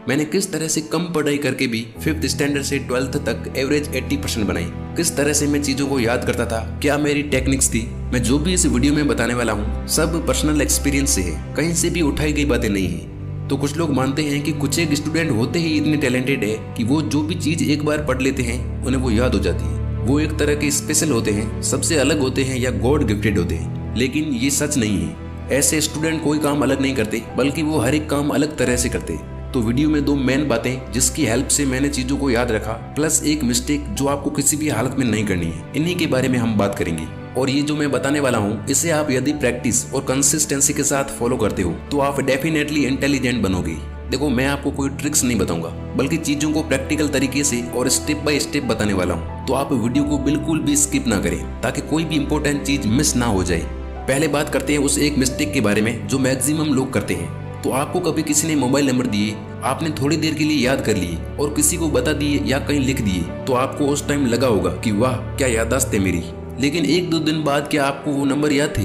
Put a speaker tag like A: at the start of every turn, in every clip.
A: मैंने किस तरह से कम पढ़ाई करके भी 5th स्टैंडर्ड से 12th तक एवरेज 80% बनाई, किस तरह से मैं चीजों को याद करता था, क्या मेरी टेक्निक्स थी। मैं जो भी इस वीडियो में बताने वाला हूँ सब पर्सनल एक्सपीरियंस से है, कहीं से भी उठाई गई बातें नहीं है। तो कुछ लोग मानते हैं कि कुछ एक स्टूडेंट होते ही इतने टैलेंटेड है कि वो जो भी चीज एक बार पढ़ लेते हैं उन्हें वो याद हो जाती है, वो एक तरह के स्पेशल होते हैं, सबसे अलग होते हैं या गॉड गिफ्टेड होते हैं। लेकिन ये सच नहीं है। ऐसे स्टूडेंट कोई काम अलग नहीं करते, बल्कि वो हर एक काम अलग तरह से करते। तो वीडियो में 2 मेन बातें जिसकी हेल्प से मैंने चीजों को याद रखा, प्लस एक मिस्टेक जो आपको किसी भी हालत में नहीं करनी है, इन्हीं के बारे में हम बात करेंगे। और ये जो मैं बताने वाला हूँ इसे आप यदि प्रैक्टिस और कंसिस्टेंसी के साथ फॉलो करते हो तो आप डेफिनेटली इंटेलिजेंट बनोगे। देखो, मैं आपको कोई ट्रिक्स नहीं बताऊंगा, बल्कि चीजों को प्रैक्टिकल तरीके से और स्टेप बाय स्टेप बताने वाला हूँ। तो आप वीडियो को बिल्कुल भी स्किप ना करें ताकि कोई भी इंपॉर्टेंट चीज मिस ना हो जाए। पहले बात करते हैं उस एक मिस्टेक के बारे में जो मैक्सिमम लोग करते हैं। तो आपको कभी किसी ने मोबाइल नंबर दिए, आपने थोड़ी देर के लिए याद कर लिए और किसी को बता दिए या कहीं लिख दिए, तो आपको उस टाइम लगा होगा कि वाह क्या याददाश्त है मेरी। लेकिन 1-2 दिन बाद क्या आपको वो नंबर याद थे?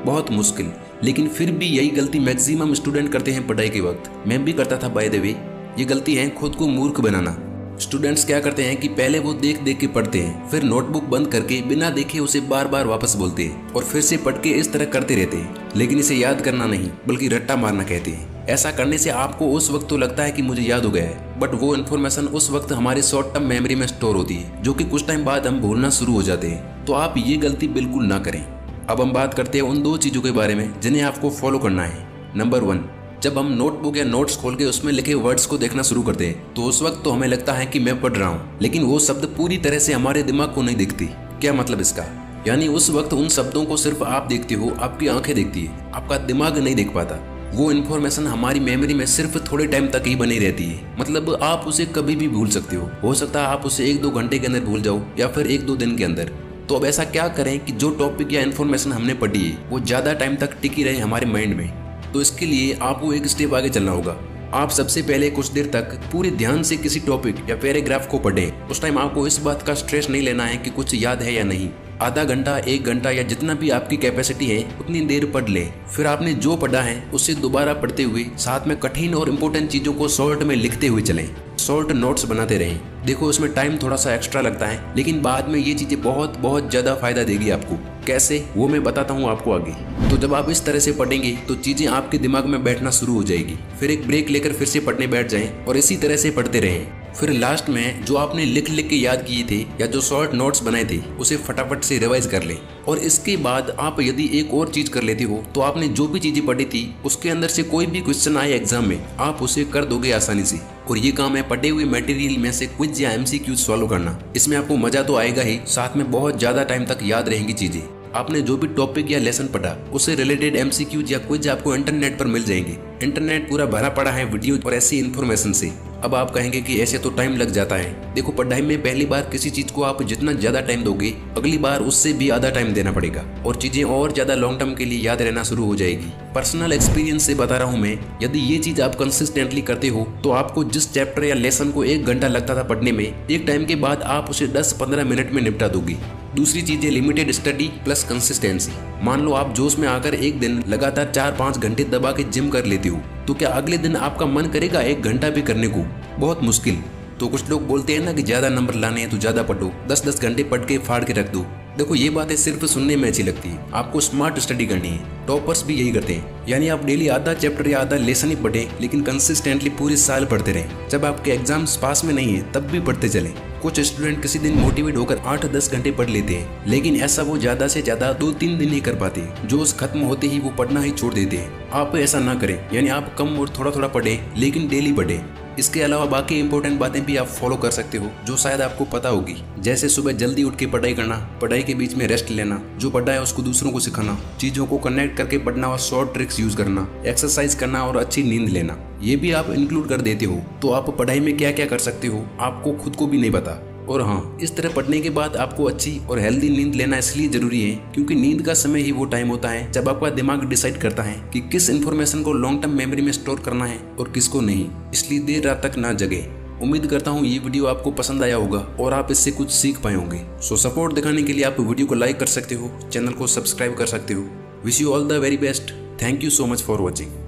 A: बहुत मुश्किल। लेकिन फिर भी यही गलती मैक्सिमम स्टूडेंट करते हैं पढ़ाई के वक्त। मैं भी करता था बाय द वे। ये गलती है खुद को मूर्ख बनाना। स्टूडेंट्स क्या करते हैं कि पहले वो देख देख के पढ़ते हैं, फिर नोटबुक बंद करके बिना देखे उसे बार बार वापस बोलते हैं और फिर से पढ़ के इस तरह करते रहते हैं। लेकिन इसे याद करना नहीं बल्कि रट्टा मारना कहते हैं। ऐसा करने से आपको उस वक्त तो लगता है कि मुझे याद हो गया है, बट वो इन्फॉर्मेशन उस वक्त हमारे शॉर्ट टर्म मेमोरी में स्टोर होती है, जो कि कुछ टाइम बाद हम भूलना शुरू हो जाते हैं। तो आप ये गलती बिल्कुल ना करें। अब हम बात करते हैं उन 2 चीजों के बारे में जिन्हें आपको फॉलो करना है। नंबर 1, जब हम नोटबुक या नोट्स खोल के उसमें लिखे वर्ड्स को देखना शुरू करते हैं तो उस वक्त तो हमें लगता है कि मैं पढ़ रहा हूँ, लेकिन वो शब्द पूरी तरह से हमारे दिमाग को नहीं दिखती। क्या मतलब इसका? यानी उस वक्त उन शब्दों को सिर्फ आप देखते हो, आपकी आंखें देखती है, आपका दिमाग नहीं देख पाता। वो इन्फॉर्मेशन हमारी मेमोरी में सिर्फ थोड़े टाइम तक ही बनी रहती है। मतलब आप उसे कभी भी भूल सकते हो सकता है आप उसे 1-2 घंटे के अंदर भूल जाओ या फिर 1-2 दिन के अंदर। तो अब ऐसा क्या करें कि जो टॉपिक या इन्फॉर्मेशन हमने पढ़ी है वो ज्यादा टाइम तक टिकी रहे हमारे माइंड में। तो इसके लिए आपको एक स्टेप आगे चलना होगा। आप सबसे पहले कुछ देर तक पूरे ध्यान से किसी टॉपिक या पैराग्राफ को पढ़ें। उस टाइम आपको इस बात का स्ट्रेस नहीं लेना है कि कुछ याद है या नहीं। आधा घंटा, 1 घंटा या जितना भी आपकी कैपेसिटी है उतनी देर पढ़ लें। फिर आपने जो पढ़ा है उसे दोबारा पढ़ते हुए साथ में कठिन और इम्पोर्टेंट चीजों को शॉर्ट में लिखते हुए चलें। शॉर्ट नोट्स बनाते रहें। देखो, उसमें टाइम थोड़ा सा एक्स्ट्रा लगता है, लेकिन बाद में ये चीजें बहुत बहुत ज्यादा फायदा देगी आपको। कैसे, वो मैं बताता हूँ आपको आगे। तो जब आप इस तरह से पढ़ेंगे तो चीजें आपके दिमाग में बैठना शुरू हो जाएगी। फिर एक ब्रेक लेकर फिर से पढ़ने बैठ जाएं और इसी तरह से पढ़ते रहें। फिर लास्ट में जो आपने लिख लिख के याद किए थे या जो शॉर्ट नोट्स बनाए थे उसे फटाफट से रिवाइज कर लें। और इसके बाद आप यदि एक और चीज कर लेते हो तो आपने जो भी चीजें पढ़ी थी उसके अंदर से कोई भी क्वेश्चन आए एग्जाम में, आप उसे कर दोगे आसानी से। और ये काम है पढ़े हुए मटेरियल में से क्विज या MCQ सॉल्व करना। इसमें आपको मजा तो आएगा ही, साथ में बहुत ज्यादा टाइम तक याद रहेंगी चीजें। आपने जो भी टॉपिक या लेसन पढ़ा उससे रिलेटेड MCQ या क्विज आपको इंटरनेट पर मिल जाएंगे। इंटरनेट पूरा भरा पड़ा है वीडियो और ऐसी इन्फॉर्मेशन से। अब आप कहेंगे कि ऐसे तो टाइम लग जाता है। देखो, पढ़ाई में पहली बार किसी चीज को आप जितना ज्यादा टाइम दोगे, अगली बार उससे भी आधा टाइम देना पड़ेगा और चीजें और ज्यादा लॉन्ग टर्म के लिए याद रहना शुरू हो जाएगी। पर्सनल एक्सपीरियंस से बता रहा हूँ मैं, यदि ये चीज आप कंसिस्टेंटली करते हो तो आपको जिस चैप्टर या लेसन को 1 घंटा लगता था पढ़ने में, एक टाइम के बाद आप उसे 10-15 मिनट में निपटा दोगे। दूसरी चीज है लिमिटेड स्टडी प्लस कंसिस्टेंसी। मान लो आप जोश में आकर एक दिन लगातार 4-5 घंटे दबा के जिम कर लेते हो, तो क्या अगले दिन आपका मन करेगा 1 घंटा भी करने को? बहुत मुश्किल। तो कुछ लोग बोलते हैं ना कि ज्यादा नंबर लाने हैं तो ज्यादा पढ़ो, 10-10 घंटे पढ़ के फाड़ के रख दो। देखो, ये बातें सिर्फ सुनने में अच्छी लगती है, आपको स्मार्ट स्टडी करनी है। टॉपर्स भी यही करते हैं। यानी आप डेली आधा चैप्टर या आधा लेसन ही पढ़ें, लेकिन कंसिस्टेंटली पूरे साल पढ़ते रहें। जब आपके एग्जाम्स पास में नहीं है तब भी पढ़ते चलें। कुछ स्टूडेंट किसी दिन मोटिवेट होकर 8-10 घंटे पढ़ लेते हैं, लेकिन ऐसा वो ज्यादा से ज्यादा 2-3 दिन ही कर पाते हैं। जोश खत्म होते ही वो पढ़ना ही छोड़ देते हैं। आप ऐसा ना करें, यानी आप कम और थोड़ा थोड़ा पढ़ें, लेकिन डेली पढ़ें। इसके अलावा बाकी इंपॉर्टेंट बातें भी आप फॉलो कर सकते हो जो शायद आपको पता होगी, जैसे सुबह जल्दी उठ के पढ़ाई करना, पढ़ाई के बीच में रेस्ट लेना, जो पढ़ा है उसको दूसरों को सिखाना, चीजों को कनेक्ट करके पढ़ना और शॉर्ट ट्रिक्स यूज करना, एक्सरसाइज करना और अच्छी नींद लेना। ये भी आप इंक्लूड कर देते हो तो आप पढ़ाई में क्या क्या कर सकते हो आपको खुद को भी नहीं पता। और हाँ, इस तरह पढ़ने के बाद आपको अच्छी और हेल्दी नींद लेना इसलिए जरूरी है क्योंकि नींद का समय ही वो टाइम होता है जब आपका दिमाग डिसाइड करता है कि किस इन्फॉर्मेशन को लॉन्ग टर्म मेमोरी में स्टोर करना है और किसको नहीं। इसलिए देर रात तक ना जगे। उम्मीद करता हूँ ये वीडियो आपको पसंद आया होगा और आप इससे कुछ सीख पाए होंगे। सो सपोर्ट दिखाने के लिए आप वीडियो को लाइक कर सकते हो, चैनल को सब्सक्राइब कर सकते हो। Wish you all the very best. Thank you so much for watching.